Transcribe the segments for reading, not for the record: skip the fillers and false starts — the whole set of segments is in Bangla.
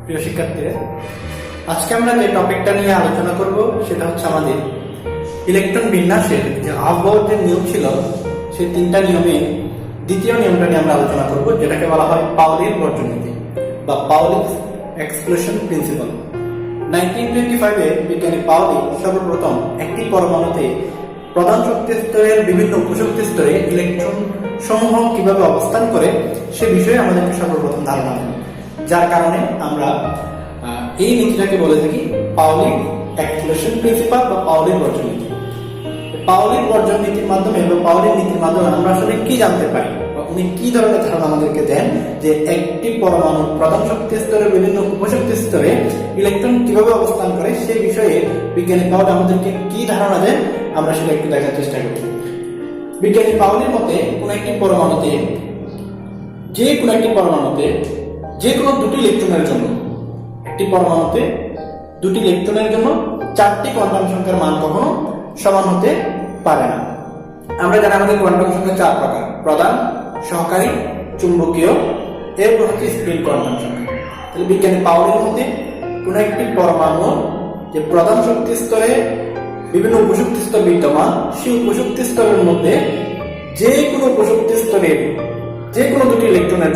প্রিয় শিক্ষার্থীরা, আজকে আমরা যে টপিকটা নিয়ে আলোচনা করব সেটা হচ্ছে আমাদের ইলেকট্রন বিন্যাসের যে আবহাওয়ার যে নিয়ম ছিল সেই তিনটা নিয়মে দ্বিতীয় নিয়মটা নিয়ে আমরা আলোচনা করব, যেটাকে বলা হয় পাউলির বর্জন নীতি বা পাউলির এক্সক্লুশন প্রিন্সিপাল। 1925-এ বিজ্ঞানী পাউলি সর্বপ্রথম একটি পরমাণুতে প্রধান শক্তি স্তরের বিভিন্ন উপশক্তি স্তরে ইলেকট্রন সমূহ কিভাবে অবস্থান করে সে বিষয়ে আমাদেরকে সর্বপ্রথম ধারণা দেন, যার কারণে আমরা এই নীতিটাকে বলে থাকি পাউলির এক্সক্লুশন প্রিন্সিপাল বা পাউলির বর্জন নীতি। পাউলির বর্জন নীতির মাধ্যমে বা পাউলির নীতির মাধ্যমে আমরা আসলে কি জানতে পারি বা উনি কি ধরনের ধারণা আমাদেরকে দেন যে একটি পরমাণু প্রধান শক্তি স্তরের বিভিন্ন উপশক্তি স্তরে ইলেকট্রন কিভাবে অবস্থান করে সেই বিষয়ে বিজ্ঞানী পাউলি আমাদেরকে কি ধারণা দেন আমরা সেটা একটু দেখার চেষ্টা করি। বিজ্ঞানী পাউলির মতে যে কোনো একটি পরমাণুতে যে কোনো দুটি ইলেকট্রনের জন্য একটি পরমাণুতে দুটি ইলেকট্রনের জন্য চারটি কোয়ান্টাম সংখ্যার মান কখনো সমান হতে পারে না। আমরা জানি আমাদের কোয়ান্টাম সংখ্যা চার প্রকার: প্রধান, সহকারী, চুম্বকীয়, এরপর হচ্ছে স্পিন কোয়ান্টাম সংখ্যা। তাহলে বিজ্ঞানী পাউলির মতে কোনো একটি পরমাণু যে প্রধান শক্তি স্তরে বিভিন্ন উপশক্তি স্তর বিদ্যমান, সেই উপশক্তি স্তরের মধ্যে যে কোনো উপশক্তি স্তরের যে কোনো দুটি ইলেকট্রনের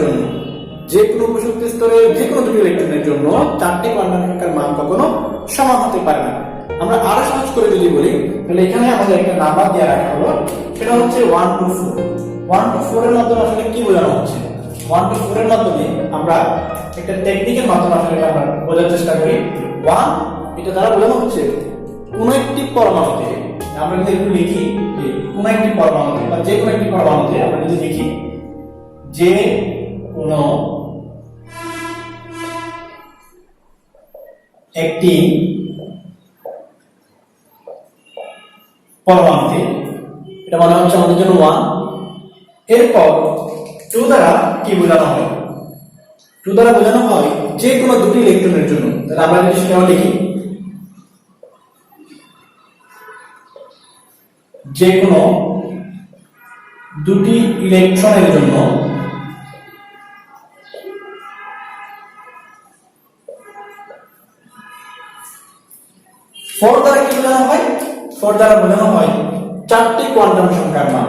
জন্য চারটি কোয়ান্টাম সংখ্যার মান কখনো সমান হতে পারে না। আমরা আরো সহজ করে যদি বলি, তাহলে এখানে আমাদের একটা নাম্বার দেওয়া রাখা হলো, সেটা হচ্ছে 1 to 4। 1 to 4 এর মাধ্যমে আসলে কি বোঝানো হচ্ছে? 1 to 4 এর মাধ্যমে আমরা একটা টেকনিকের মাধ্যমে আসলে আমরা বোঝার চেষ্টা করি। 1 এটা দ্বারা বোঝানো হচ্ছে কোনো একটি পরমাণুতে, আমরা যদি একটু লিখি যে কোনো একটি পরমাণুতে বা যে কোনো একটি পরমাণুতে আমরা যদি লিখি যে কোনো একটি পরমাণুতে, এটা মানে হচ্ছে আমাদের জন্য 1। এরপর 2 দ্বারা কি বোঝানো হয়? 2 দ্বারা বোঝানো হয় যে কোনো দুটি ইলেকট্রনের জন্য। তাহলে আমরা যদি সেটাও লিখি যে কোনো দুটি ইলেকট্রনের জন্য ফোর দ্বারা কি বোঝানো হয়? 4 দ্বারা বোঝানো হয় চারটি কোয়ান্টাম সংখ্যার মান।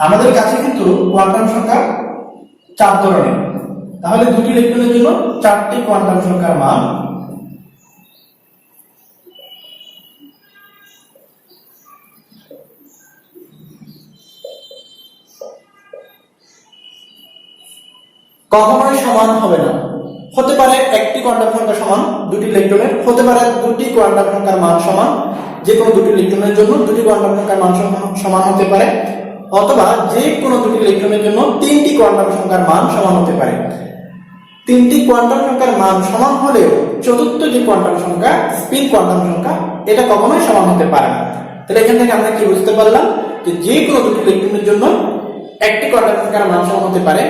আমাদের কাছে কিন্তু কোয়ান্টাম সংখ্যা 4 ধরনের, তাহলে দুটি ইলেকট্রনের জন্য চারটি কোয়ান্টাম সংখ্যার মান কখনোই সমান হবে না। হতে পারে একটি কোয়ান্টাম সংখ্যা সমান দুটি ইলেকট্রনের, হতে পারে দুটি কোয়ান্টাম সংখ্যার মান সমান, যে কোনো দুটি ইলেকট্রনের জন্য দুটি কোয়ান্টাম সংখ্যার মান সমান হতে পারে, অথবা যে কোনো দুটি ইলেকট্রনের জন্য তিনটি কোয়ান্টাম সংখ্যার মান সমান হতে পারে। তিনটি কোয়ান্টাম সংখ্যার মান সমান হলেও চতুর্থ যে কোয়ান্টাম সংখ্যা, স্পিন কোয়ান্টাম সংখ্যা, এটা কখনোই সমান হতে পারে না। তাহলে এখান থেকে আমরা কি বুঝতে পারলাম যে কোনো দুটি ইলেকট্রনের জন্য একটি কোয়ান্টাম সংখ্যার মান সমান হতে পারে,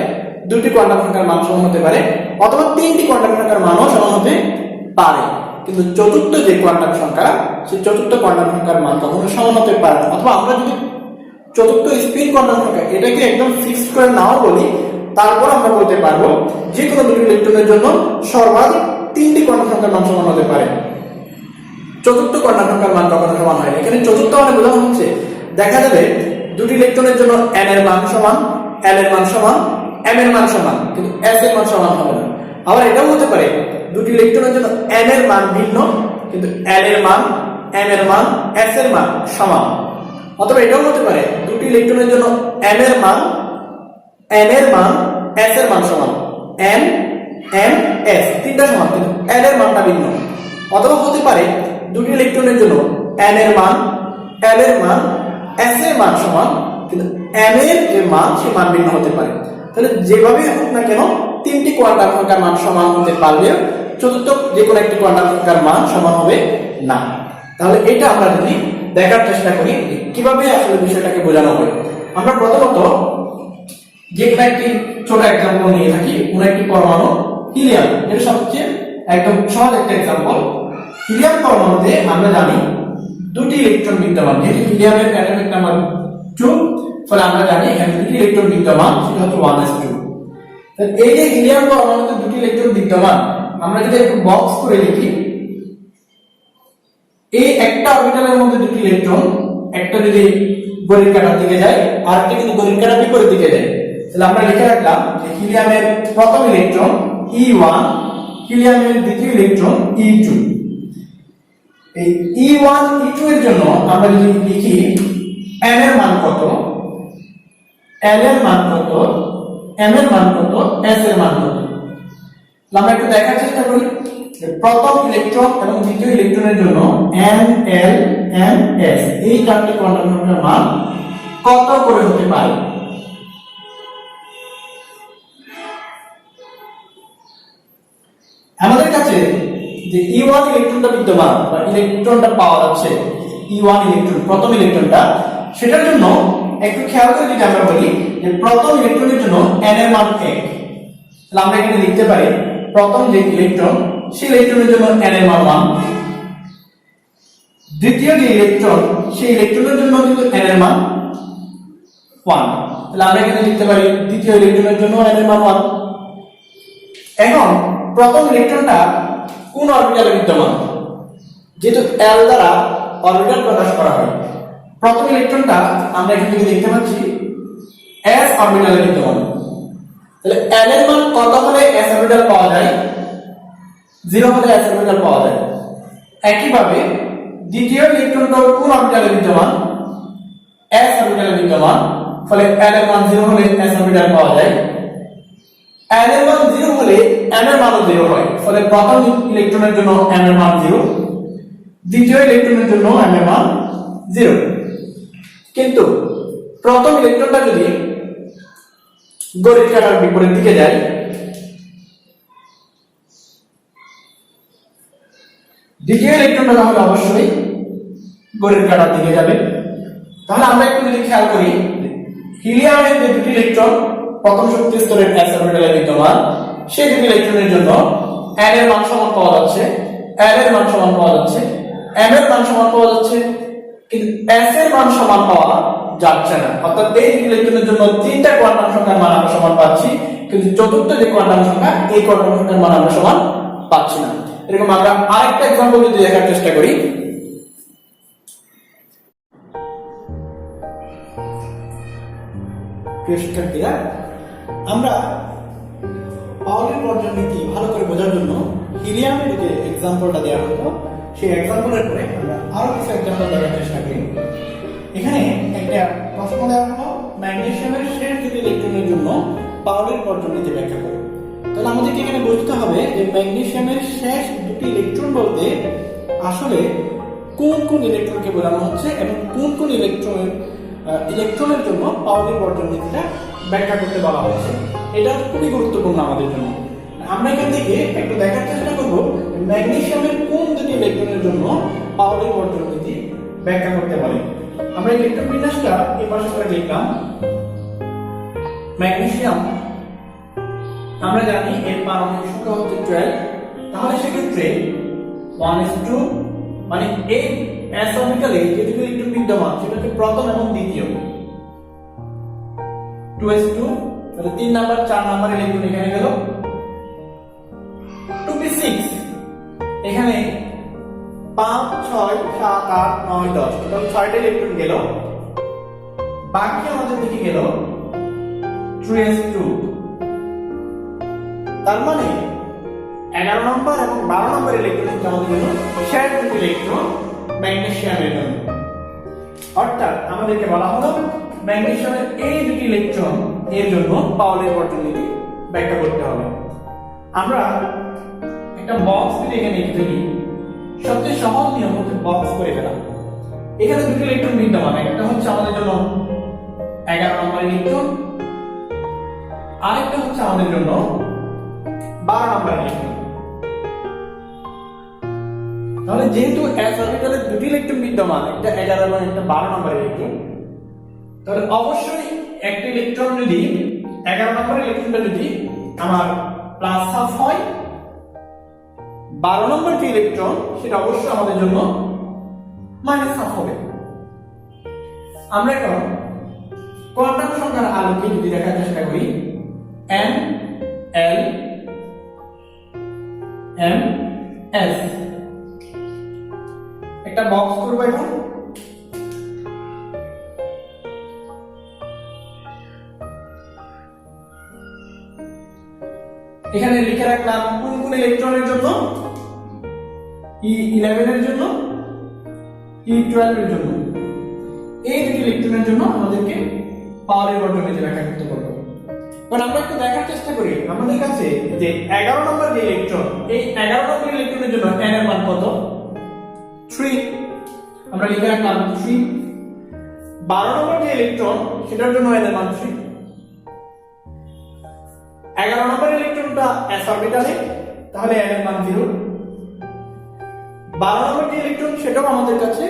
দুটি কোয়ান্টাম সংখ্যার মান সমান হতে পারে, অথবা তিনটি কোয়ান্টাম সংখ্যার মানও সমান হতে পারে, কিন্তু চতুর্থ যে কোয়ান্টাম সংখ্যা, সেই চতুর্থ কোয়ান্টাম সংখ্যার মান কখনো সমান হতে পারে না। অথবা আমরা যদি চতুর্থ স্পিন কোয়ান্টাম সংখ্যা এটাকে একদম ফিক্সড করে নাও বলি, তারপর আমরা বলতে পারবো যে কোনো দুটি ইলেকট্রনের জন্য সর্বাধিক তিনটি কোয়ান্টাম সংখ্যার মান সমান হতে পারে, চতুর্থ কোয়ান্টাম সংখ্যার মান কখনো সমান হয় না। এখানে চতুর্থ মানে বোঝানো হচ্ছে দেখা যাবে দুটি ইলেকট্রনের জন্য n এর মান সমান, l এর মান সমান, m এর মান সমান, কিন্তু s এর মান সমান হবে না। আবার এটাও হতে পারে দুটি ইলেকট্রনের জন্য n এর মান ভিন্ন, কিন্তু l এর মান, m এর মান, s এর মান সমান। অথবা এটাও হতে পারে দুটি ইলেকট্রনের জন্য n এর মান, s এর মান সমান, n, m, s তিনটা সমান, কিন্তু l এর মানটা ভিন্ন। অথবা হতে পারে দুটি ইলেকট্রনের জন্য n এর মান, l এর মান, s এর মান সমান, কিন্তু m এর যে মান সেই মান ভিন্ন হতে পারে। তাহলে যেভাবে হোক না কেন তিনটি কোয়ান্টাম সংখ্যার মান সমান হতে পারলেও চতুর্থ যে কোনো একটি কোয়ান্টাম সংখ্যার মান সমান হবে না। তাহলে এটা আমরা যদি দেখার চেষ্টা করি কিভাবে আসলে বিষয়টাকে বোঝানো হয়। আমরা প্রথমত যে কোনো একটি ছোট এক্সাম্পল নিয়ে থাকি, কোনো একটি পরমাণু হিলিয়াম, এটা সবচেয়ে একদম সহজ একটা এক্সাম্পল। হিলিয়াম পরমাণুতে আমরা জানি দুটি ইলেকট্রন বিদ্যমান, যেটি হিলিয়ামের অ্যাটমিক নাম্বার 2, ফলে আমরা জানি এখানে দুটি ইলেকট্রন বিদ্যমান, সেটা হচ্ছে 1s2। এই যে হিলিয়াম পরমাণুতে দুটি ইলেকট্রন বিদ্যমান, আমরা যদি একটু বক্স করে লিখি, এই একটা অরবিটালের মধ্যে দুটি ইলেকট্রন, একটা যদি ঘড়ির কাঁটার দিকে যায় আর একটা যদি ঘড়ির কাঁটার বিপরীত দিকে যায়, তাহলে আমরা লিখে রাখলাম যে হিলিয়ামের প্রথম ইলেকট্রন E1, হিলিয়ামের দ্বিতীয় ইলেকট্রন E2। এই E1 E2 এর জন্য আমরা যদি লিখি n এর মান কত, l এর মান কত, m এর মান কত, s এর মান কত, আমরা একটু দেখার চেষ্টা করি। প্রথম ইলেকট্রন এবং দ্বিতীয় ইলেকট্রনের জন্য n l m s এই চারটি কোয়ান্টাম সংখ্যার মান কত করে হতে পারে। আমাদের কাছে যে E1 ইলেকট্রনটা বিদ্যমান বা ইলেকট্রনটা পাওয়া যাচ্ছে, E1 ইলেকট্রন প্রথম ইলেকট্রনটা, সেটার জন্য একটু খেয়াল করে যদি আমরা বলি যে প্রথম ইলেকট্রনের জন্য n এর মান 1, তাহলে আমরা এখানে লিখতে পারি প্রথম যে ইলেকট্রন সেই ইলেকট্রনের জন্য n এর মান 1, দ্বিতীয় যে ইলেকট্রন সেই ইলেকট্রনের জন্য কিন্তু n এর মান 1, তাহলে আমরা এখানে লিখতে পারি দ্বিতীয় ইলেকট্রনের জন্য n এর মান 1। এখন প্রথম ইলেকট্রনটা কোন অরবিটালে বিদ্যমান, যেহেতু l দ্বারা অরবিটাল প্রকাশ করা হয়, প্রথম ইলেকট্রনটা আমরা এখান থেকে দেখতে পাচ্ছি s অরবিটালে বিদ্যমান, তাহলে l এর মান কত হলে s অরবিটাল পাওয়া যায়, 0 হলে s অরবিটাল পাওয়া যায়। একইভাবে দ্বিতীয় ইলেকট্রনটা কোন অরবিটালে বিদ্যমান, s অরবিটালে বিদ্যমান, ফলে l এর মান 0 হলে s অরবিটাল পাওয়া যায়। n এর মান 0 হলে m এর মানও 0 হয়, ফলে প্রথম ইলেকট্রনের জন্য m এর মান 0, দ্বিতীয় ইলেকট্রনের জন্য m এর মান 0। কিন্তু প্রথম ইলেকট্রনটা যদি ঘড়ির কাঁটার বিপরীত দিকে যায়, দ্বিতীয় ইলেকট্রনটা তাহলে অবশ্যই ঘড়ির কাঁটার দিকে যাবে। তাহলে আমরা একটু যদি খেয়াল করি, হিলিয়ামের যে দুটি ইলেকট্রন প্রথম শক্তি স্তরের s অরবিটালে বিদ্যমান, সেই দুটি ইলেকট্রনের জন্য n এর মান সমান পাওয়া যাচ্ছে, l এর মান সমান পাওয়া যাচ্ছে, m এর মান সমান পাওয়া যাচ্ছে, কিন্তু s এর মান সমান পাওয়া যাচ্ছে না। অর্থাৎ এই দুটি ইলেকট্রনের জন্য তিনটা কোয়ান্টাম সংখ্যার মান আমরা সমান পাচ্ছি, কিন্তু চতুর্থ যে কোয়ান্টাম সংখ্যা, এই কোয়ান্টাম সংখ্যার মান আমরা সমান পাচ্ছি না। এরকম আমরা আরেকটা एग्जांपल যদি দেখার চেষ্টা করি, শিক্ষার্থীরা, আমরা পাউলির বর্জন নীতি ভালো করে বোঝার জন্য হিলিয়ামের যে एग्जांपलটা দেওয়া হলো, সেই एग्जांपलের পরে আমরা আরো কিছু एग्जांपल দেখার চেষ্টা করি। এখানে একটা প্রশ্ন দেওয়া হলো ম্যাগনেসিয়ামের শেষ দুটি ইলেকট্রনের জন্য পাউলির বর্জন নীতি ব্যাখ্যা করো। তাহলে আমাদেরকে এখানে বুঝতে হবে যে ম্যাগনেসিয়ামের শেষ দুটি ইলেকট্রন বলতে আসলে কোন কোন ইলেকট্রনকে বোঝানো হচ্ছে এবং কোন কোন ইলেকট্রনের জন্য পাউলির বর্জন নীতিটা ব্যাখ্যা করতে বলা হচ্ছে। এটা খুবই গুরুত্বপূর্ণ আমাদের জন্য। আমরা এখান থেকে একটু দেখার চেষ্টা করব ম্যাগনেসিয়ামের কোন দুটি ইলেকট্রনের জন্য পাউলির বর্জন নীতি ব্যাখ্যা করতে পারে। আমরা ইলেকট্রন বিন্যাসটা এই পাশে করে লিখলাম। ম্যাগনেসিয়াম আমরা জানি এর পারমাণবিক সংখ্যা হচ্ছে 12, তাহলে সেক্ষেত্রে 1s2 মানে এই s অরবিটালে যে দুটি ইলেকট্রন বিদ্যমান সেটা হচ্ছে প্রথম এবং দ্বিতীয়, 2s2, তাহলে 3 নাম্বার 4 নাম্বার ইলেকট্রন এখানে গেল, 2p6 এখানে 5 6 7 8 9 10 টোটাল 6টা ইলেকট্রন গেল, বাকি আমাদের দিকে গেল 3s2। তার মানে 11 নম্বর এবং 12 নম্বর ইলেকট্রন হচ্ছে আমাদের জন্য শেষ দুটি ইলেকট্রন ম্যাগনেসিয়ামের জন্য। অর্থাৎ আমাদেরকে বলা হলো ম্যাগনেসিয়ামের এই দুটি ইলেকট্রন এর জন্য পাউলির বর্জন নীতি ব্যাখ্যা করতে হবে। আমরা একটা বক্স যদি এখানে লিখে ফেলি, সবচেয়ে সহজ নিয়ম হচ্ছে বক্স করে ফেলা। এখানে দুটি ইলেকট্রন বিদ্যমান, একটা হচ্ছে আমাদের জন্য 11 নম্বর ইলেকট্রন, আরেকটা হচ্ছে আমাদের জন্য 12 নম্বর ইলেকট্রন। তাহলে যেহেতু s অরবিটালে দুটি ইলেকট্রন বিদ্যমান, একটা 11 এবং একটা 12 নম্বর ইলেকট্রন, তাহলে অবশ্যই একটা ইলেকট্রন যদি 11 নম্বর ইলেকট্রনটা যদি আমার প্লাস হাফ হয়, 12 নম্বর যে ইলেকট্রন সেটা অবশ্যই আমাদের জন্য মাইনাস হাফ হবে। আমরা এখন কোয়ান্টাম সংখ্যার আলোকে যদি দেখার চেষ্টা করি n l m s, একটা বক্স করবো এখন। এখানে লিখে রাখলাম কোন কোন ইলেকট্রনের জন্য, E11 এর জন্য, E12 এর জন্য। এই দুটি ইলেকট্রনের জন্য আমাদেরকে পাওয়ারের বর্তনীতে ব্যাখ্যা করতে পারবো। কারণ আমরা একটু দেখার চেষ্টা করি আমাদের কাছে যে 11 নম্বর যে ইলেকট্রন, এই 11 নম্বর ইলেকট্রনের জন্য n এর মান কত? 3। আমরা লিখে রাখলাম 3। 12 নম্বর যে ইলেকট্রন সেটার জন্য n এর মান 3। 11 নম্বর ইলেকট্রনটা s অরবিটালে, তাহলে n এর মান 0। 12 নম্বর যে ইলেকট্রন সেটাও আমাদের কাছে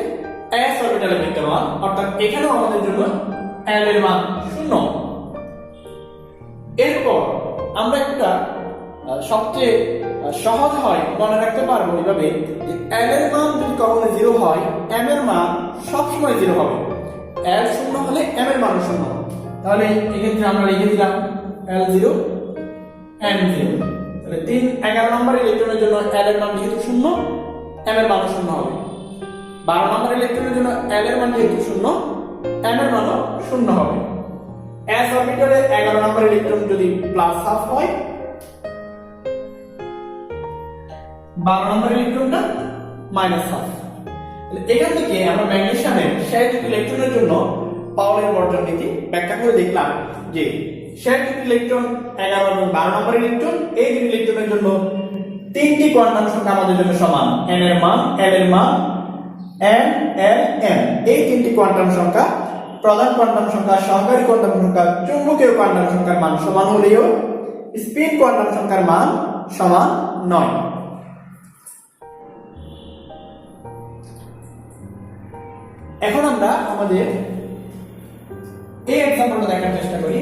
s অরবিটালে বিদ্যমান, অর্থাৎ এখানেও আমাদের জন্য l এর মান 0। এরপর আমরা একটা সবচেয়ে সহজ হয় মনে রাখতে পারবো এইভাবে যে l এর মান যদি কখনো 0 হয় m এর মান সবসময় 0 হবে। l 0 হলে m এর মান 0 হবে। তাহলে এক্ষেত্রে আমরা লিখে দিলাম l 0 m 0। তাহলে 11 নম্বর ইলেকট্রনের জন্য l এর মান যেহেতু 0, m এর মান 0 হবে। 12 নম্বর ইলেকট্রনের জন্য l এর মান যেহেতু 0, m এর মান 0 হবে। s অরবিটালে 11 নম্বর ইলেকট্রন যদি +½ হয়, 12 নম্বর ইলেকট্রনটা -½ এখান থেকে আমরা ম্যাগনেসিয়ামের শেষ দুটি ইলেকট্রনের জন্য পাওয়ারের বর্জন নীতি ব্যাখ্যা করে দেখলাম যে শেষ দুটি ইলেকট্রন 11 এবং 12 নম্বর ইলেকট্রন, এই দুটি ইলেকট্রনের জন্য তিনটি কোয়ান্টাম সংখ্যা আমাদের জন্য সমান, n এর মান, l এর মান, n l m। এই তিনটি কোয়ান্টাম সংখ্যা প্রধান কোয়ান্টাম সংখ্যা, সহকারী কোয়ান্টাম সংখ্যা, চুম্বকীয় কোয়ান্টাম সংখ্যার মান সমান হলেও স্পিন কোয়ান্টাম সংখ্যার মান সমান নয়। এখন আমরা আমাদের এই এক্সাম্পলটা দেখার চেষ্টা করি।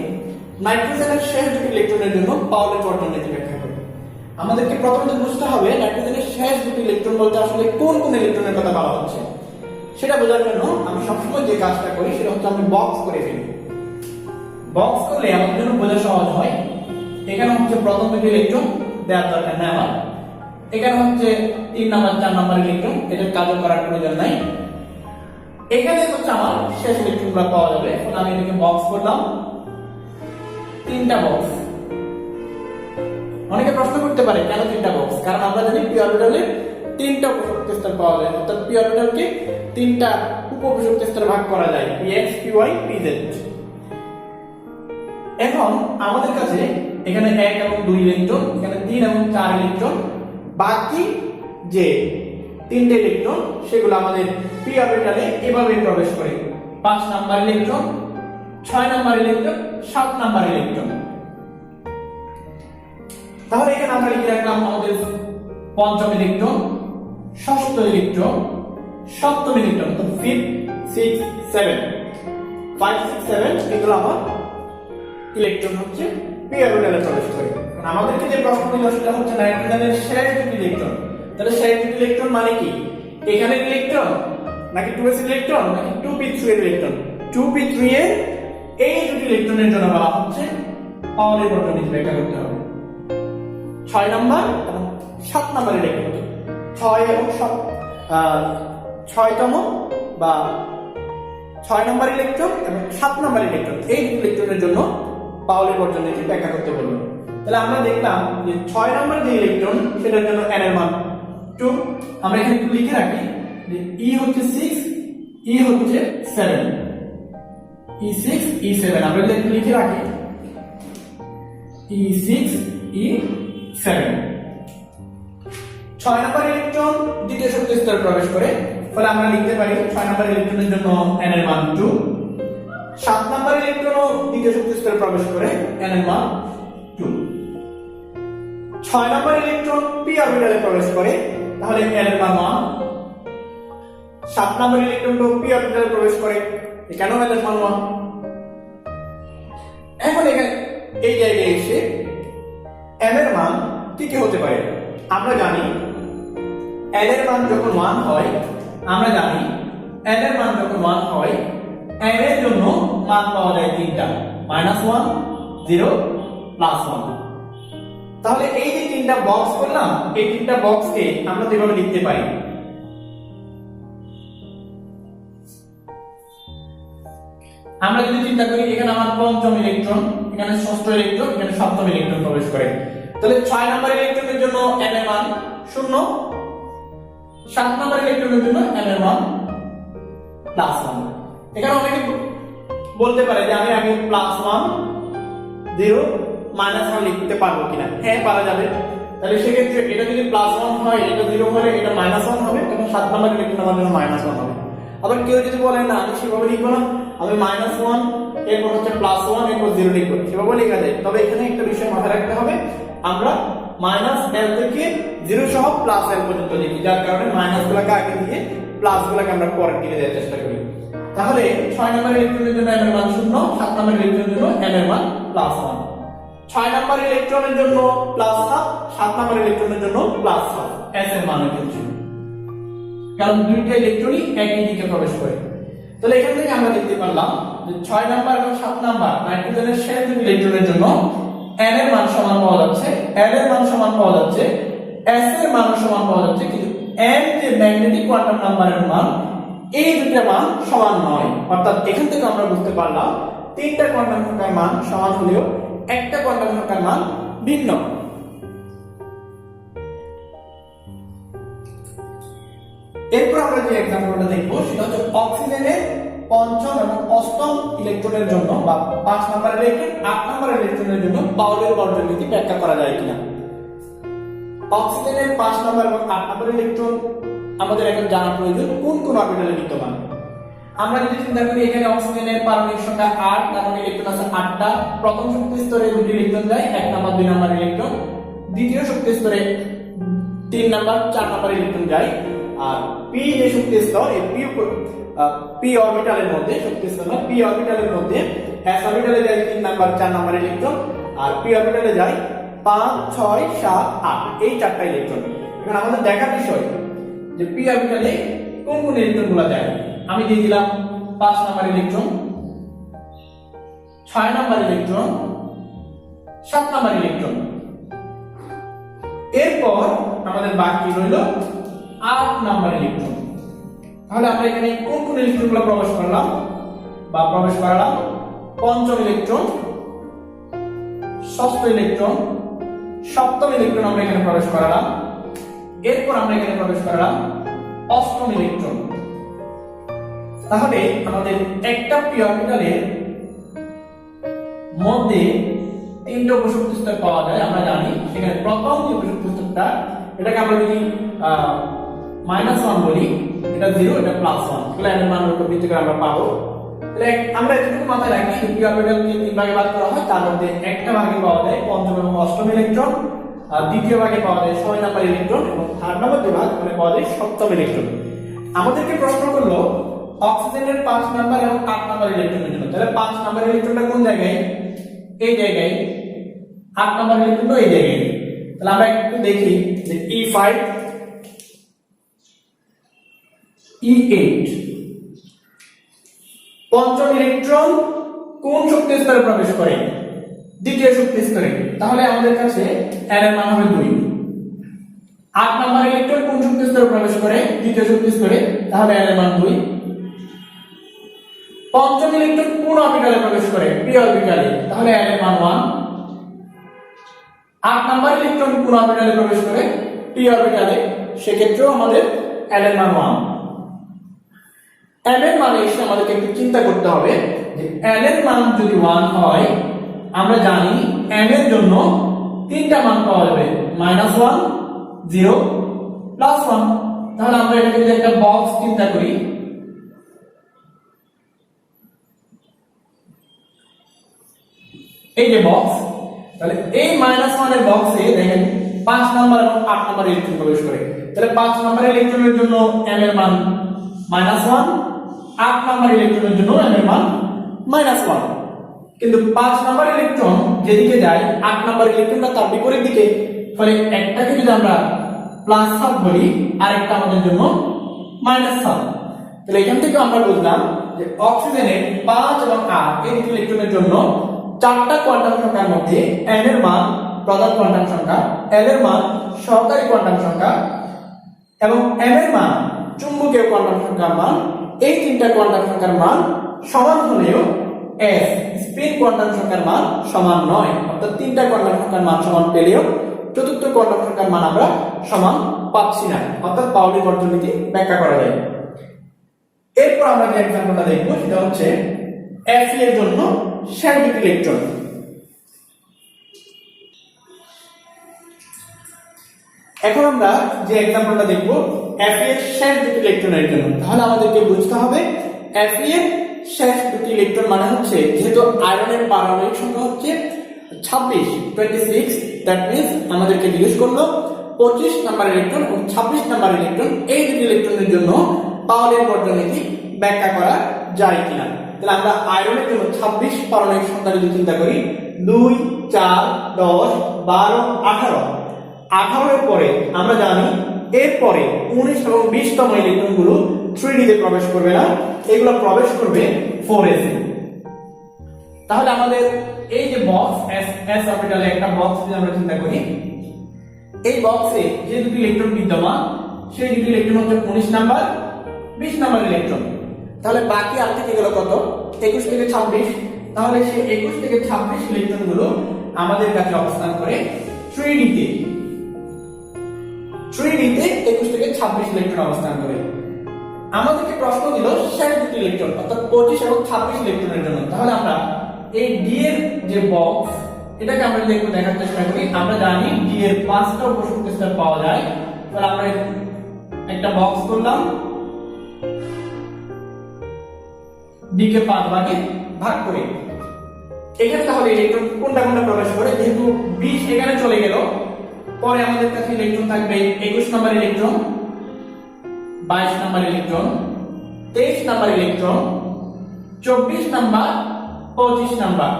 নাইট্রোজেনের শেষ দুটি ইলেকট্রনের জন্য পাওয়ারের বর্জন নীতি ব্যাখ্যা করি। আমাদেরকে প্রথমে বুঝতে হবে নাইট্রোজেনের শেষ দুটি ইলেকট্রন বলতে আসলে কোন কোন ইলেকট্রনের কথা বলা হচ্ছে। সেটা বোঝার জন্য আমি সবসময় যে কাজটা করি সেটা হচ্ছে আমি বক্স করে ফেলি। বক্স করলে আমাদের জন্য বোঝা সহজ হয়। এখানে হচ্ছে প্রথম দুটি ইলেকট্রন, দেওয়ার দরকার নেই আমার। এখানে হচ্ছে 3 নাম্বার 4 নাম্বার ইলেকট্রন, এটার কাজও করার প্রয়োজন নাই। এখানে হচ্ছে আমার শেষ ইলেকট্রনগুলো পাওয়া যাবে। এখন আমি এটাকে বক্স করলাম, 3টা বক্স। অনেকে প্রশ্ন করতে পারে কেন 3টা বক্স? কারণ আমরা জানি পি অরবিটালে 3টা উপশক্তি স্তর পাওয়া যায়, অর্থাৎ পি অরবিটালকে 3টা উপ-উপশক্তি স্তরে ভাগ করা যায়, px py pz। এখন আমাদের কাছে এখানে 1 এবং 2 ইলেকট্রন, এখানে 3 এবং 4 ইলেকট্রন, বাকি যে 3টে ইলেকট্রন সেগুলো আমাদের পি অরবিটালে এভাবে প্রবেশ করে। 5 number electron, 6 number electron, 7 number electron. তাহলে এখানে আমরা লিখে রাখলাম আমাদের পঞ্চম ইলেকট্রন, ষষ্ঠ ইলেকট্রন, সপ্তম ইলেকট্রন, তো 5 6 7 5 6 7 এগুলো আমার ইলেকট্রন হচ্ছে পি অরবিটালে প্রবেশ করে। আমাদেরকে যে প্রশ্ন দিল সেটা হচ্ছে নাইট্রোজেনের শেষ দুটি ইলেকট্রন। তাহলে শেষ দুটি ইলেকট্রন মানে কি? এখানে ইলেকট্রন নাকি 2s ইলেকট্রন নাকি 2p3 এর ইলেকট্রন? 2p3 এর এই দুটি ইলেকট্রনের জন্য বলা হচ্ছে পাওয়ারের বর্জন নীতি ব্যাখ্যা করতে হবে। 6 নাম্বার এবং 7 নাম্বার ইলেকট্রন, 6 এবং 6তম বা 6 নাম্বার ইলেকট্রন এবং 7 নাম্বার ইলেকট্রন, এই দুটি ইলেকট্রনের জন্য পাওয়ারের বর্জন নীতি ব্যাখ্যা করতে বলবো। তাহলে আমরা দেখলাম যে 6 নাম্বার যে ইলেকট্রন সেটার জন্য n এর মান 2। আমরা এখানে একটু লিখে রাখি যে e হচ্ছে 6, e হচ্ছে 7, e6 e7। আমরা একটু লিখে রাখি e6 e7। 6 নাম্বার ইলেকট্রন দ্বিতীয় শক্তি স্তরে প্রবেশ করে, ফলে আমরা লিখতে পারি 6 নাম্বার ইলেকট্রনের জন্য n এর মান 2। 7 নাম্বার ইলেকট্রনও দ্বিতীয় শক্তি স্তরে প্রবেশ করে, n এর মান 2। 6 নাম্বার ইলেকট্রন পি অরবিটালে প্রবেশ করে, তাহলে n এর মান 1। 7 নাম্বার ইলেকট্রনও পি অরবিটালে প্রবেশ করে, এখানেও n এর মান 1। এখন এখানে এই জায়গায় এসে m এর মান কি কি হতে পারে? আমরা জানি l এর মান যখন 1 হয়, আমরা জানি l এর মান যখন 1 হয় m এর জন্য মান পাওয়া যায় তিনটা, -1 0 +1। তাহলে এই যে তিনটা বক্স করলাম, এই তিনটা বক্সকে আমরা যেভাবে লিখতে পারি, আমরা যদি চিন্তা করি এখানে আমার পঞ্চম ইলেকট্রন, এখানে ষষ্ঠ ইলেকট্রন, এখানে সপ্তম ইলেকট্রন প্রবেশ করে, তাহলে 6 নম্বর ইলেকট্রনের জন্য m এর মান 0, 7 নম্বর ইলেকট্রনের জন্য m এর মান +1। এখানে অনেকে বলতে পারে যে আমি আগে +1 0 -1 লিখতে পারবো কিনা। হ্যাঁ, পারা যাবে। তাহলে সেক্ষেত্রে এটা যদি +1 হয়, এটা 0 হলে এটা -1 হবে, তখন 7 নম্বর ইলেকট্রন আমার জন্য -1 হবে। আবার কেউ যদি বলে না আমি সেভাবে লিখবো না, আমি -1 এরপর হচ্ছে +1 এরপর 0 লিখবো, সেভাবে লেখা যায়। তবে এখানে একটা বিষয় মাথায় রাখতে হবে, আমরা -l থেকে 0 সহ +l পর্যন্ত লিখি, যার কারণে মাইনাস গুলোকে আগে দিয়ে প্লাস গুলোকে আমরা পরে দিয়ে দেওয়ার চেষ্টা করি। তাহলে 6 নম্বর ইলেকট্রনের জন্য m এর মান 0, 7 নম্বর ইলেকট্রনের জন্য m এর মান +1, 6 নম্বর ইলেকট্রনের জন্য +1, 7 নম্বর ইলেকট্রনের জন্য +1, s এর মান হচ্ছে, কারণ দুইটা ইলেকট্রনই একই দিকে প্রবেশ করে। তাহলে এখান থেকে আমরা দেখতে পারলাম যে 6 নাম্বার এবং 7 নাম্বার নাইট্রোজেনের শেষ দুটি ইলেকট্রনের জন্য n এর মান সমান পাওয়া যাচ্ছে, l এর মান সমান পাওয়া যাচ্ছে, s এর মান সমান পাওয়া যাচ্ছে, কিন্তু m যে ম্যাগনেটিক কোয়ান্টাম নাম্বারের মান, এই দুটো মান সমান নয়। অর্থাৎ এখান থেকে আমরা বুঝতে পারলাম তিনটা কোয়ান্টাম সংখ্যার মান সমান হলেও একটা কোয়ান্টাম সংখ্যার মান ভিন্ন। এরপর আমরা যে एग्जांपलটা দেখব সেটা হচ্ছে অক্সিজেনের পঞ্চম এবং অষ্টম ইলেকট্রনের জন্য বা 5 নম্বর ইলেকট্রন 8 নম্বর ইলেকট্রনের জন্য পাউলের বর্জন নীতি ব্যাখ্যা করা যায় কিনা। অক্সিজেনের 5 নম্বর এবং 8 নম্বর ইলেকট্রন আমাদের এখন জানা প্রয়োজন কোন কোন অরবিটালে বিদ্যমান। আমরা যদি চিন্তা করি এখানে অক্সিজেনের পারমাণবিক সংখ্যা 8, তার মানে ইলেকট্রন আছে 8টা। প্রথম শক্তি স্তরে দুটি ইলেকট্রন যায়, 1 নম্বর 2 নম্বর ইলেকট্রন। দ্বিতীয় শক্তি স্তরে 3 নম্বর 4 নম্বর ইলেকট্রন যায়। আর পি যে শক্তি স্তর, এই পি অরবিটালের মধ্যে শক্তি স্তর না, পি অরবিটালের মধ্যে s অরবিটালে যায় 3 নাম্বার 4 নাম্বার ইলেকট্রন, আর পি অরবিটালে যায় 5 6 7 8, এই চারটা ইলেকট্রন। এখন আমাদের দেখার বিষয় যে পি অরবিটালে কোন কোন ইলেকট্রনগুলো যায়। আমি দিয়ে দিলাম 5 number electron, 6 number electron, 7 number electron. এরপর আমাদের বাকি রইল 8 নাম্বার ইলেকট্রন। তাহলে আমরা এখানে কোন কোন ইলেকট্রনগুলো প্রবেশ করলাম বা প্রবেশ করালাম? পঞ্চম ইলেকট্রন, ষষ্ঠ ইলেকট্রন, সপ্তম ইলেকট্রন আমরা এখানে প্রবেশ করালাম। এরপর আমরা এখানে প্রবেশ করালাম অষ্টম ইলেকট্রন। তাহলে আমাদের একটা পি অরবিটালের মধ্যে তিনটা উপশক্তি স্তর পাওয়া যায়। আমরা জানি সেখানে প্রথম যে উপশক্তি স্তরটা, এটাকে আমরা যদি -1 বলি, এটা 0, এটা +1, তাহলে এর মান উপর ভিত্তি করে আমরা পাবো। তাহলে আমরা এটুকু মাথায় রাখি যে পি অরবিটালকে তিন ভাগে ভাগ করা হয়, তার মধ্যে একটা ভাগে পাওয়া যায় পঞ্চম এবং অষ্টম ইলেকট্রন, আর দ্বিতীয় ভাগে পাওয়া যায় 6 নাম্বার ইলেকট্রন, এবং 8 নম্বর যে ভাগ মানে পাওয়া যায় সপ্তম ইলেকট্রন। আমাদেরকে প্রশ্ন করলো অক্সিজেনের 5 নাম্বার এবং 8 নাম্বার ইলেকট্রনের জন্য। তাহলে 5 নাম্বার ইলেকট্রনটা কোন জায়গায়? এই জায়গায়। 8 নাম্বার ইলেকট্রনটা এই জায়গায়। তাহলে আমরা একটু দেখি যে E5 E8 পঞ্চম ইলেকট্রন কোন শক্তি স্তরে প্রবেশ করে? দ্বিতীয় শক্তি স্তরে। তাহলে আমাদের কাছে n এর মান হবে 2। 8 নাম্বার ইলেকট্রন কোন শক্তি স্তরে প্রবেশ করে? দ্বিতীয় শক্তি স্তরে। তাহলে n এর মান 2। পঞ্চম ইলেকট্রন কোন অরবিটালে প্রবেশ করে? পি অরবিটালে। তাহলে n এর মান 1। 8 নাম্বার ইলেকট্রন কোন অরবিটালে প্রবেশ করে? পি অরবিটালে। সেক্ষেত্রেও আমাদের n এর মান 1। m এর মান এসে আমাদেরকে একটু চিন্তা করতে হবে যে n এর মান যদি 1 হয়, আমরা জানি m এর জন্য তিনটা মান পাওয়া যাবে, -1 0 +1। তাহলে আমরা এটাকে যদি একটা বক্স চিন্তা করি, এই যে বক্স, তাহলে এই -1 এর বক্সে দেখেন 5 নাম্বার এবং 8 নাম্বার ইলেকট্রন প্রবেশ করে। তাহলে 5 নাম্বার ইলেকট্রনের জন্য m এর মান -1, 8 নাম্বার ইলেকট্রনের জন্য m এর মান -1। কিন্তু 5 নাম্বার ইলেকট্রন যেদিকে যায়, 8 নাম্বার ইলেকট্রনটা তার বিপরীত দিকে। ফলে একটাকে যদি আমরা +1 বলি, আরেকটা আমাদের জন্য -1। তাহলে এখান থেকে আমরা বুঝলাম যে অক্সিজেনের 5 এবং 8 এই দুটি ইলেকট্রনের জন্য চারটা কোয়ান্টাম সংখ্যার মধ্যে n এর মান প্রধান কোয়ান্টাম সংখ্যা, l এর মান সহকারী কোয়ান্টাম সংখ্যা এবং m এর মান চুম্বকীয় কোয়ান্টাম সংখ্যার মান, এই তিনটা কোয়ান্টাম সংখ্যার মান সমান হলেও s স্পিন কোয়ান্টাম সংখ্যার মান সমান নয়। অর্থাৎ তিনটা কোয়ান্টাম সংখ্যার মান সমান পেলেও চতুর্থ কোয়ান্টাম সংখ্যার মান আমরা সমান পাচ্ছি না। অর্থাৎ পাউলি বর্ণনীতি ব্যাখ্যা করা যায়। এরপর আমরা যে এক্সাম্পলটা দেখব সেটা হচ্ছে Fe এর জন্য শেষ দুটি ইলেকট্রন। এখন আমরা যে এক্সাম্পলটা দেখব Fe এর শেষ দুটি ইলেকট্রনের জন্য, তাহলে আমাদেরকে বুঝতে হবে Fe এর শেষ দুটি ইলেকট্রন মানে হচ্ছে, যেহেতু আয়রনের পারমাণবিক সংখ্যা হচ্ছে 26 দ্যাট মিন্স আমাদেরকে জিজ্ঞেস করলো 25 নাম্বার ইলেকট্রন এবং 26 নাম্বার ইলেকট্রন এই দুটি ইলেকট্রনের জন্য পাউলির বর্ণনীতি ব্যাখ্যা করা যায় কিনা। তাহলে আমরা আয়রনের জন্য 26 পারমাণবিক সংখ্যা যদি চিন্তা করি 2 4 10 12 18 এর পরে আমরা জানি এরপরে 19 এবং 20 তম ইলেকট্রন গুলো 3d তে প্রবেশ করবে না, এগুলো প্রবেশ করবে 4s এ। তাহলে আমাদের এই যে বক্স s অরবিটালে একটা বক্স যদি আমরা চিন্তা করি, এই বক্সে যে দুটি ইলেকট্রন বিদ্যমান সেই দুটি ইলেকট্রন হচ্ছে 19 নাম্বার 20 নাম্বার ইলেকট্রন। তাহলে বাকি আর থেকে গেল কত? 21 থেকে 26। তাহলে সেই 21 থেকে 26 ইলেকট্রন গুলো আমাদের কাছে অবস্থান করে 3d তে 21 থেকে 26 ইলেকট্রন অবস্থান করে। আমাদেরকে প্রশ্ন দিল শেষ দুটি ইলেকট্রন অর্থাৎ 25 এবং 26 ইলেকট্রনের জন্য। তাহলে আমরা এই d এর যে বক্স এটাকে আমরা যদি একটু দেখার চেষ্টা করি, আমরা জানি d এর 5টা উপশক্তি স্তর পাওয়া যায়। তাহলে আমরা একটা বক্স করলাম, d কে 5 ভাগে ভাগ করে এখানে তাহলে ইলেকট্রন কোনটা কোনটা প্রবেশ করে, যেহেতু 20 এখানে চলে গেল, পরে আমাদের কাছে ইলেকট্রন থাকবে 21 number electron, 22 number electron, 23 number electron, 24 number, 25 number.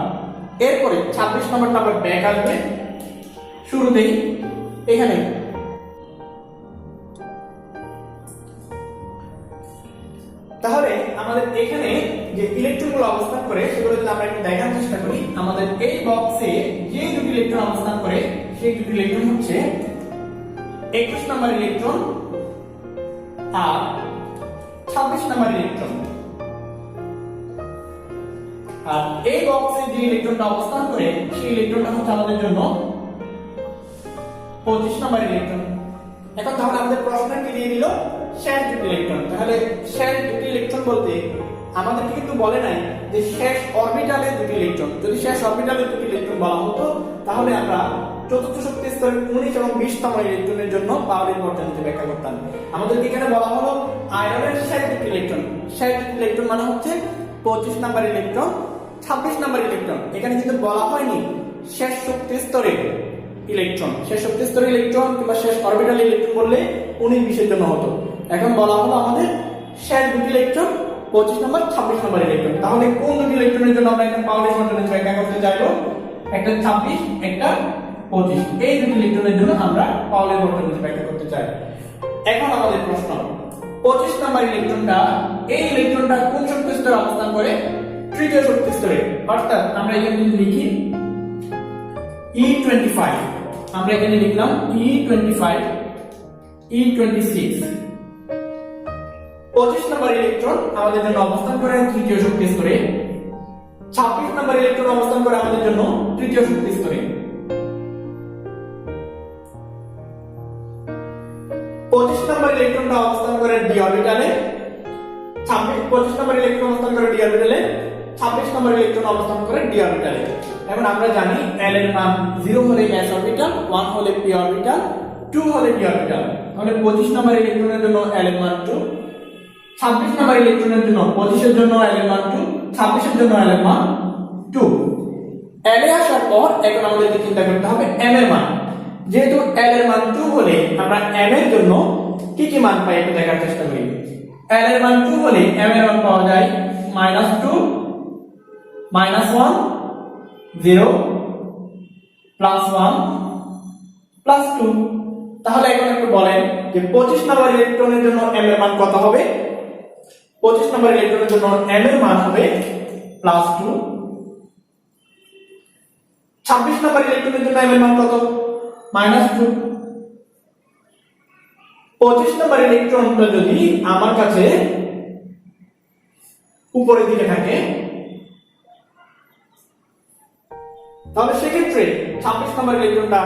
এরপরে 26 নাম্বারটা আবার ব্যাক আসবে শুরুতেই এখানে। তাহলে আমাদের এখানে যে ইলেকট্রনগুলো অবস্থান করে সেগুলো যদি আমরা একটু দেখার চেষ্টা করি, আমাদের এই বক্সে যে দুটি ইলেকট্রন অবস্থান করে সেই দুটি ইলেকট্রন হচ্ছে 21 নাম্বার ইলেকট্রন আর 26 নাম্বার ইলেকট্রন। আর এই বক্সে যে ইলেকট্রনটা অবস্থান করে সেই ইলেকট্রনটা হচ্ছে আমাদের জন্য 25 নাম্বার ইলেকট্রন। এখন তাহলে আমাদের প্রশ্ন কি দিয়ে দিল? শেষ দুটি ইলেকট্রন। তাহলে শেষ দুটি ইলেকট্রন বলতে আমাদেরকে কিন্তু বলে নাই যে শেষ অরবিটালে দুটি ইলেকট্রন। যদি শেষ অরবিটালে দুটি ইলেকট্রন বলা হতো তাহলে আমরা চতুর্থ শক্তি স্তরের 19 এবং 20 তম ইলেকট্রনের জন্য পাউলির বর্ণনীতি ব্যাখ্যা করতাম। আমাদেরকে এখানে বলা হলো আয়রনের শেষ দুটি ইলেকট্রন। শেষ দুটি ইলেকট্রন মানে হচ্ছে 25 নাম্বার ইলেকট্রন, 26 নাম্বার ইলেকট্রন। এখানে কিন্তু বলা হয়নি শেষ শক্তি স্তরের ইলেকট্রন। শেষ শক্তি স্তরের ইলেকট্রন কিংবা শেষ অরবিটাল ইলেকট্রন বললে 19 20 এর জন্য হতো। এখন বলা হলো আমাদের শেষ দুটি ইলেকট্রন 25 নাম্বার 26 নাম্বার ইলেকট্রন। তাহলে কোন দুটি ইলেকট্রনের জন্য আমরা এখন পাউলির বর্ণনীতি ব্যাখ্যা করতে চাইবো? একটা 26 একটা 25, এই দুটি ইলেকট্রনের জন্য আমরা পাউলির বর্ণনীতি ব্যাখ্যা করতে চাই। এখন আমাদের প্রশ্ন, 25 নাম্বার ইলেকট্রনটা এই ইলেকট্রনটা কোন শক্তি স্তরে অবস্থান করে? তৃতীয় শক্তি স্তরে। অর্থাৎ আমরা এখানে যদি লিখি E25, আমরা এখানে লিখলাম E25 E26। 25 নাম্বার ইলেকট্রন আমাদের জন্য অবস্থান করে তৃতীয় শক্তি স্তরে, 26 নাম্বার ইলেকট্রন অবস্থান করে আমাদের জন্য তৃতীয় শক্তি স্তরে। 25 নাম্বার ইলেকট্রনটা অবস্থান করে d অরবিটালে, 25 নাম্বার ইলেকট্রন অবস্থান করে d অরবিটালে, 26 নাম্বার ইলেকট্রন অবস্থান করে d অরবিটালে। এখন আমরা জানি l এর মান 0 হলে s অরবিটাল, 1 হলে p অরবিটাল, 2 হলে d অরবিটাল। তাহলে 25 নাম্বার ইলেকট্রনের জন্য l এর মান 2, 26 নাম্বার ইলেকট্রনের জন্য 25 এর জন্য l এর মান 2, 26 এর জন্য l এর মান 2। l এ আসার পর এখন আমাদেরকে চিন্তা করতে হবে m এর মান। যেহেতু l এর মান 2 হলে আমরা m এর জন্য কি কি মান পাই একটু দেখার চেষ্টা করি। l এর মান 2 হলে m এর মান পাওয়া যায় -2 -1 0 +1 +2। তাহলে এখন একটু বলেন যে 25 নাম্বার ইলেকট্রনের জন্য m এর মান কত হবে? 25 নম্বর ইলেকট্রনের জন্য m এর মান হবে +2। 26 নম্বর ইলেকট্রনের জন্য m এর মান কত? -2। 25 নম্বর ইলেকট্রনটা যদি আমার কাছে উপরের দিকে থাকে তাহলে সেক্ষেত্রে 26 নম্বর ইলেকট্রনটা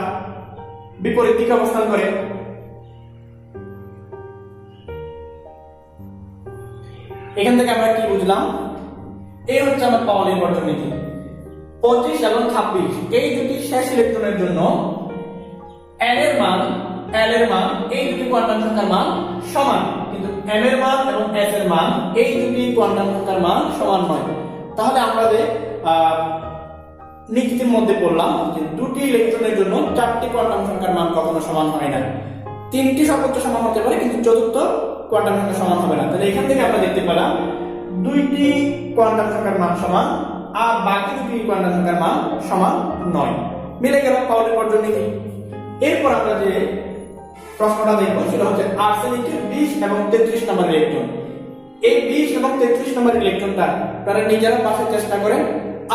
বিপরীত দিকে অবস্থান করে। এখান থেকে আমরা কি বুঝলাম? এই হচ্ছে আমার পাওলির বর্জন নীতি। 25 এবং 26 এই দুটি শেষ ইলেকট্রনের জন্য n এর মান l এর মান এই দুটি কোয়ান্টাম সংখ্যার মান সমান, কিন্তু m এর মান এবং s এর মান এই দুটি কোয়ান্টাম সংখ্যার মান সমান নয়। তাহলে আমরা যে নীতির মধ্যে পড়লাম যে দুটি ইলেকট্রনের জন্য চারটি কোয়ান্টাম সংখ্যার মান কখনো সমান হয় না। তিনটি সর্বোচ্চ সমান হতে পারে, কিন্তু চতুর্থ কোয়ান্টাম সংখ্যা সমান হবে না। তাহলে এখান থেকে আমরা দেখতে পেলাম দুইটি কোয়ান্টাম সংখ্যার মান সমান আর বাকি দুটি কোয়ান্টাম সংখ্যার মান সমান নয়। মিলে গেল পাওলির বর্জন নীতি। এরপর আমরা যে প্রশ্নটা দেখব সেটা হচ্ছে আর্সেনিকের 20 এবং 33 নম্বর ইলেকট্রন। এই 20 এবং 33 নম্বর ইলেকট্রনটা তারা নিজেরা পাশে চেষ্টা করেন,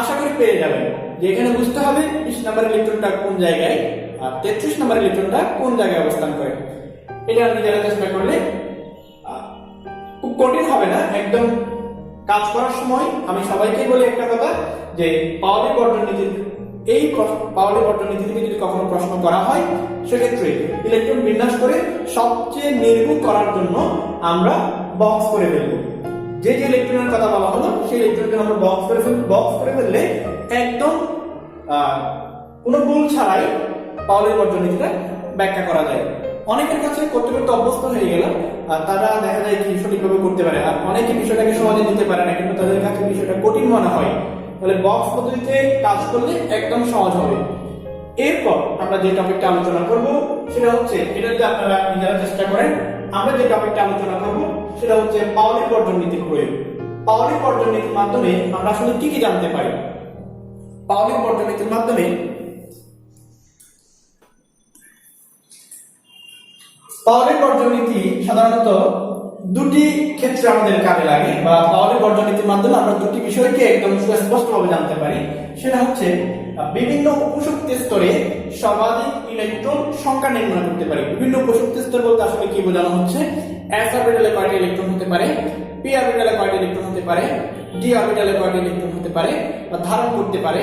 আশা করি পেয়ে যাবেন। যে এখানে বুঝতে হবে 20 নম্বর ইলেকট্রনটা কোন জায়গায় আর 33 নম্বর ইলেকট্রনটা কোন জায়গায় অবস্থান করে। এটা নিজেরা চেষ্টা করলে খুব কঠিন হবে না। একদম কাজ করার সময় আমি সবাইকে বলি একটা কথা, যে পাওলির বর্জন নীতির এই পাওলির বর্জন নীতি থেকে যদি কখনো প্রশ্ন করা হয় সেক্ষেত্রে ইলেকট্রন বিন্যাস করে সবচেয়ে নির্ভুল করার জন্য আমরা বক্স করে ফেলব। যে যে ইলেকট্রনের কথা বলা হলো সেই ইলেকট্রনকে আমরা বক্স করে ফেলব। বক্স করে ফেললে একদম কোনো ভুল ছাড়াই পাওলির বর্জন নীতিটা ব্যাখ্যা করা যায়। অনেকের কাছে করতে করতে অভ্যস্ত হয়ে গেল, তারা দেখা যায় কি সঠিকভাবে করতে পারে, আর অনেকে বিষয়টাকে সহজে নিতে পারে না, কিন্তু তাদের কাছে বিষয়টা কঠিন মনে হয়। তাহলে বক্স পদ্ধতিতে কাজ করলে একদম সহজ হবে। এরপর আমরা যে টপিকটা আলোচনা করব সেটা হচ্ছে, এটা যদি আপনারা নিজেরা চেষ্টা করেন, আমরা যে টপিকটা আলোচনা করব সেটা হচ্ছে পাওলির বর্জন নীতির প্রয়োগ। পাওলির বর্জন নীতির মাধ্যমে আমরা আসলে কি কি জানতে পারি? পাওলির বর্জন নীতির মাধ্যমে পাওলির বর্জন নীতি সাধারণত দুটি ক্ষেত্রে আমাদের কাজে লাগে, বা পাওলির বর্জন নীতির মাধ্যমে আমরা দুটি বিষয়কে একদম সুস্পষ্টভাবে জানতে পারি। সেটা হচ্ছে বিভিন্ন উপশক্তি স্তরে সর্বাধিক ইলেকট্রন সংখ্যা নির্ণয় করতে পারি। বিভিন্ন উপশক্তি স্তর বলতে আসলে কি বোঝানো হচ্ছে? s অরবিটালে কয়টি ইলেকট্রন হতে পারে, p অরবিটালে কয়টি ইলেকট্রন হতে পারে, d অরবিটালে কয়টি ইলেকট্রন হতে পারে বা ধারণ করতে পারে,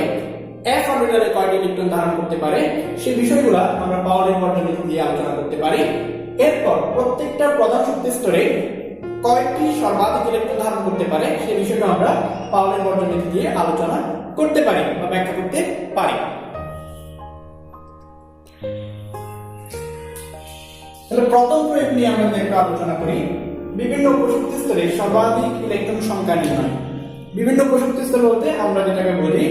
f অরবিটালে কয়টি ইলেকট্রন ধারণ করতে পারে, সেই বিষয়গুলো আমরা পাওলির বর্জন নীতি দিয়ে আলোচনা করতে পারি। এরপর প্রত্যেকটা প্রধান শক্তি স্তরে কয়টি সর্বাধিক ইলেকট্রন ধারণ করতে পারে সেই বিষয়টা আমরা পাওলির বর্জন নীতি দিয়ে আলোচনা করতে পারি বা ব্যাখ্যা করতে পারি। তাহলে প্রথম প্রয়োগ নিয়ে আমরা একটু আলোচনা করি। বিভিন্ন উপশক্তি স্তরে সর্বাধিক ইলেকট্রন সংখ্যা নির্ণয়। বিভিন্ন উপশক্তি স্তর বলতে আমরা যেটাকে বলি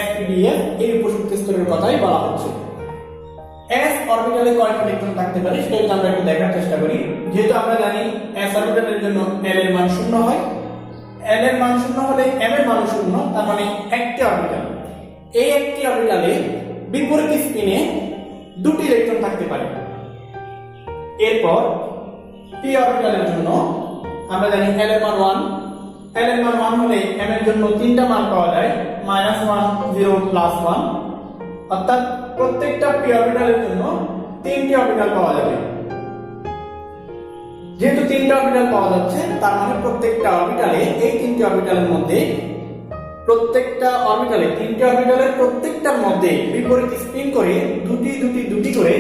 sp-df, এই উপশক্তি স্তরের কথাই বলা হচ্ছে। s অরবিটালে কয়টা ইলেকট্রন থাকতে পারে সেটা যদি আমরা একটু দেখার চেষ্টা করি। যেহেতু আমরা জানি s অরবিটালের জন্য l এর মান 0 হয়, l এর মান 0 হলে m এর মান 0, তার মানে একটি অরবিটাল। এই একটি অরবিটালে বিপরীত স্পিনে দুটি ইলেকট্রন থাকতে পারে। এরপর p অরবিটালের জন্য আমরা জানি l এর মান 1, l এর মান 1 হলে m এর জন্য তিনটা মান পাওয়া যায়, -1 0 +1, অর্থাৎ প্রত্যেকটা p অরবিটালের জন্য তিনটি অরবিটাল পাওয়া যাবে। যেহেতু তিনটা অরবিটাল পাওয়া যাচ্ছে তার মানে প্রত্যেকটা অরবিটালে এই তিনটি অরবিটালের মধ্যে প্রত্যেকটা অরবিটালে তিনটি অরবিটালের প্রত্যেকটার মধ্যে বিপরীত স্পিন করে দুটি করে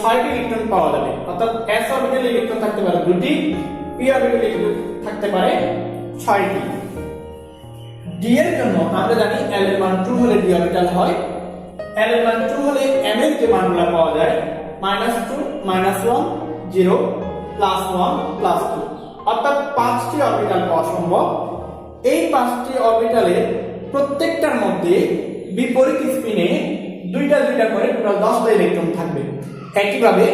6টি ইলেকট্রন পাওয়া যাবে। অর্থাৎ s অরবিটালে ইলেকট্রন থাকতে পারে দুটি, p অরবিটালে ইলেকট্রন থাকতে পারে 6টি। d এর জন্য আমরা জানি l এর মান 2 হলে d অরবিটাল হয়, l এর মান 2 হলে m এর যে মানগুলো পাওয়া যায় -2 -1 0 +1 +2, অর্থাৎ 5টি অরবিটাল পাওয়া সম্ভব। এই 5টি অরবিটালের প্রত্যেকটার মধ্যে বিপরীত স্পিনে দুইটা করে টোটাল 10টা ইলেকট্রন থাকবে। একইভাবে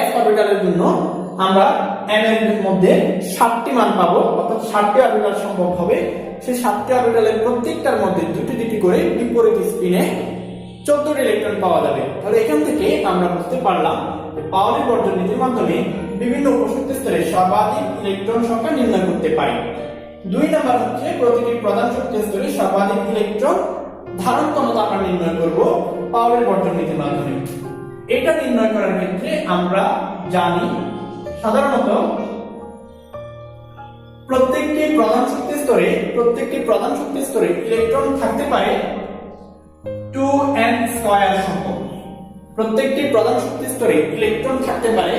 s অরবিটালের জন্য আমরা m এর মধ্যে 7টি মান পাবো, অর্থাৎ 7টি অরবিটাল সম্ভব হবে। সেই 7টি অরবিটালের প্রত্যেকটার মধ্যে দুটি করে বিপরীত স্পিনে 14টি ইলেকট্রন পাওয়া যাবে। তাহলে এখান থেকে আমরা বুঝতে পারলাম যে পাওলির বর্জন নীতির মাধ্যমে বিভিন্ন উপশক্তি স্তরে সর্বাধিক ইলেকট্রন সংখ্যা নির্ণয় করতে পারি। 2 নাম্বার হচ্ছে প্রতিটি প্রধান শক্তি স্তরে সর্বাধিক ইলেকট্রন ধারণ ক্ষমতা আমরা নির্ণয় করব পাওয়ারের বর্জন নীতির মাধ্যমে। এটা নির্ণয় করার ক্ষেত্রে আমরা জানি সাধারণত প্রত্যেকটি প্রধান শক্তি স্তরে ইলেকট্রন থাকতে পারে 2n স্কয়ার সংখ্যক। প্রত্যেকটি প্রধান শক্তি স্তরে ইলেকট্রন থাকতে পারে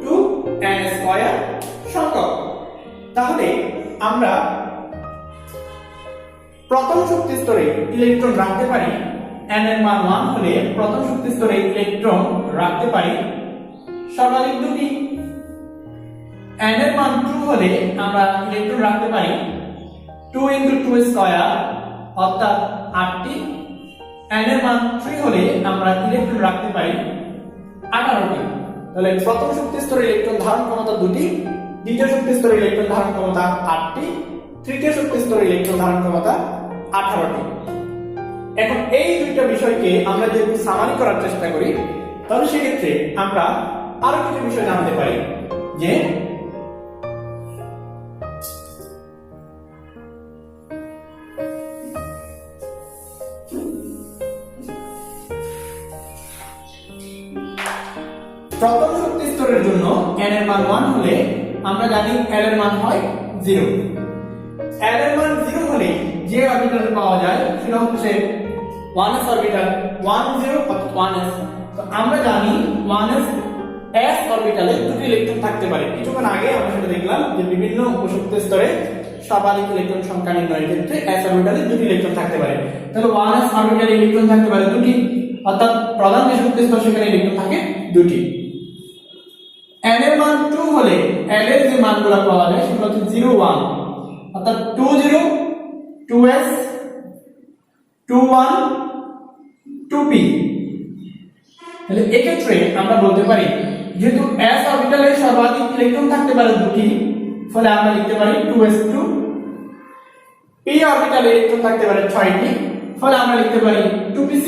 2n স্কয়ার সংখ্যক। তাহলে আমরা প্রথম শক্তি স্তরে ইলেকট্রন রাখতে পারি n এর মান 1 হলে প্রথম শক্তি স্তরে ইলেকট্রন রাখতে পারি সর্বাধিক দুটি। n এর মান 2 হলে আমরা ইলেকট্রন রাখতে পারি 2 × 2 স্কয়ার অর্থাৎ 8টি। n এর মান 3 হলে আমরা ইলেকট্রন রাখতে পারি 18টি। তাহলে প্রথম শক্তি স্তরে ইলেকট্রন ধারণ ক্ষমতা 2টি, দ্বিতীয় শক্তি স্তরে ইলেকট্রন ধারণ ক্ষমতা 8টি, তৃতীয় শক্তি স্তরে ইলেকট্রন ধারণ ক্ষমতা 18টি। এখন এই দুইটা বিষয়কে আমরা যদি সামারি করার চেষ্টা করি তাহলে সেক্ষেত্রে আমরা আরো কিছু বিষয় জানতে পারি যে প্রথম শক্তি স্তরের জন্য n এর মান 1 হলে আমরা জানি l এর মান হয় 0। l এর মান 0 হলে যে অরবিটাল পাওয়া যায় সেটা হচ্ছে 1s অরবিটাল 1 0 অর্থাৎ 1s। তো আমরা জানি 1s s অরবিটালে দুটি ইলেকট্রন থাকতে পারে। কিছুক্ষণ আগে আমরা সেটা দেখলাম যে বিভিন্ন উপশক্তি স্তরে সর্বাধিক ইলেকট্রন সংখ্যা নির্ণয়ের ক্ষেত্রে s অরবিটালে দুটি ইলেকট্রন থাকতে পারে। তাহলে 1s অরবিটালে ইলেকট্রন থাকতে পারে দুটি, অর্থাৎ প্রধান যে শক্তি স্তর সেখানে ইলেকট্রন থাকে দুটি। n এর মান 2 হলে l এর যে মানগুলো পাওয়া যায় সেগুলো হচ্ছে 0 1 অর্থাৎ 2 0 2s 2 1 2p। তাহলে এক্ষেত্রে আমরা বলতে পারি যেহেতু s অরবিটালে সর্বাধিক ইলেকট্রন থাকতে পারে দুটি, ফলে আমরা লিখতে পারি 2s2। p অরবিটালে ইলেকট্রন থাকতে পারে 6টি, ফলে আমরা লিখতে পারি 2p6।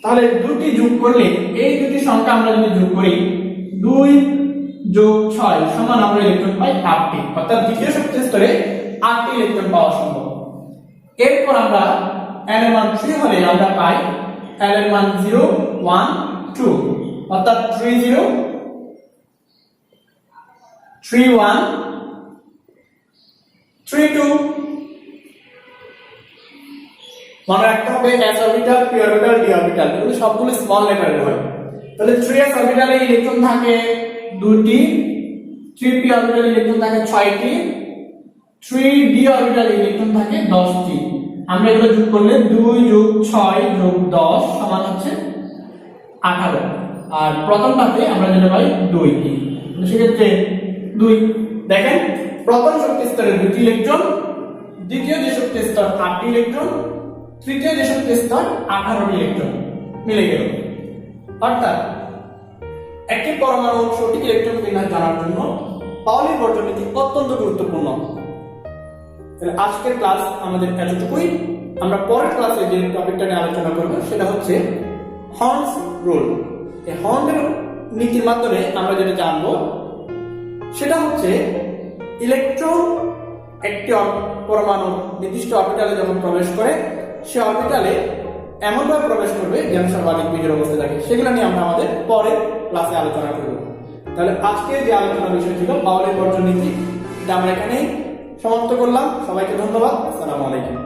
তাহলে দুটি যোগ করলে এই দুটি সংখ্যা আমরা যদি যোগ করি 2 যোগ 6 সমান আমরা ইলেকট্রন পাই 8টি, অর্থাৎ দ্বিতীয় শক্তি স্তরে 8টি ইলেকট্রন পাওয়া সম্ভব। এরপর আমরা n এর মান 3 হলে আমরা পাই l এর মান 0 1 2 অর্থাৎ 3 0 3 1 3 2। মনে রাখতে হবে s orbital p orbital d orbital এগুলো সবগুলো স্মল লেটারের হয়। তাহলে 3s অরবিটালে ইলেকট্রন থাকে দুটি, 3p অরবিটালে ইলেকট্রন থাকে 6টি, 3d অরবিটালে ইলেকট্রন থাকে 10টি। আমরা এগুলো যোগ করলে 2 যোগ 6 যোগ 10 সমান হচ্ছে 18। আর প্রথমটাতে আমরা যেটা পাই 2। সেক্ষেত্রে 2। দেখেন প্রথম শক্তি স্তরে 2টি ইলেকট্রন, দ্বিতীয় যে শক্তি স্তর 8টি ইলেকট্রন, তৃতীয় যে শক্তি স্তর 18টি ইলেকট্রন মিলে গেল। অর্থাৎ একটি পরমাণুর সঠিক ইলেকট্রন বিন্যাস জানার জন্য পাউলির বর্জন নীতি অত্যন্ত গুরুত্বপূর্ণ। তাহলে আজকের ক্লাস আমাদের এতটুকুই। আমরা পরের ক্লাসে যে টপিকটা নিয়ে আলোচনা করব সেটা হচ্ছে হর্নস রুল। এই হর্নের নীতির মাধ্যমে আমরা যেটা জানবো সেটা হচ্ছে ইলেকট্রন একটি পরমাণু নির্দিষ্ট অরবিটালে যখন প্রবেশ করে সে অরবিটালে এমনভাবে প্রবেশ করবে যেন সর্বাধিক বিজোড় অবস্থায় থাকে। সেগুলো নিয়ে আমরা আমাদের পরের ক্লাসে আলোচনা করব। তাহলে আজকে যে আলোচনার বিষয় ছিল পাউলির বর্জন নীতি, এটা আমরা এখানেই সমাপ্ত করলাম। সবাইকে ধন্যবাদ। আসসালামু আলাইকুম।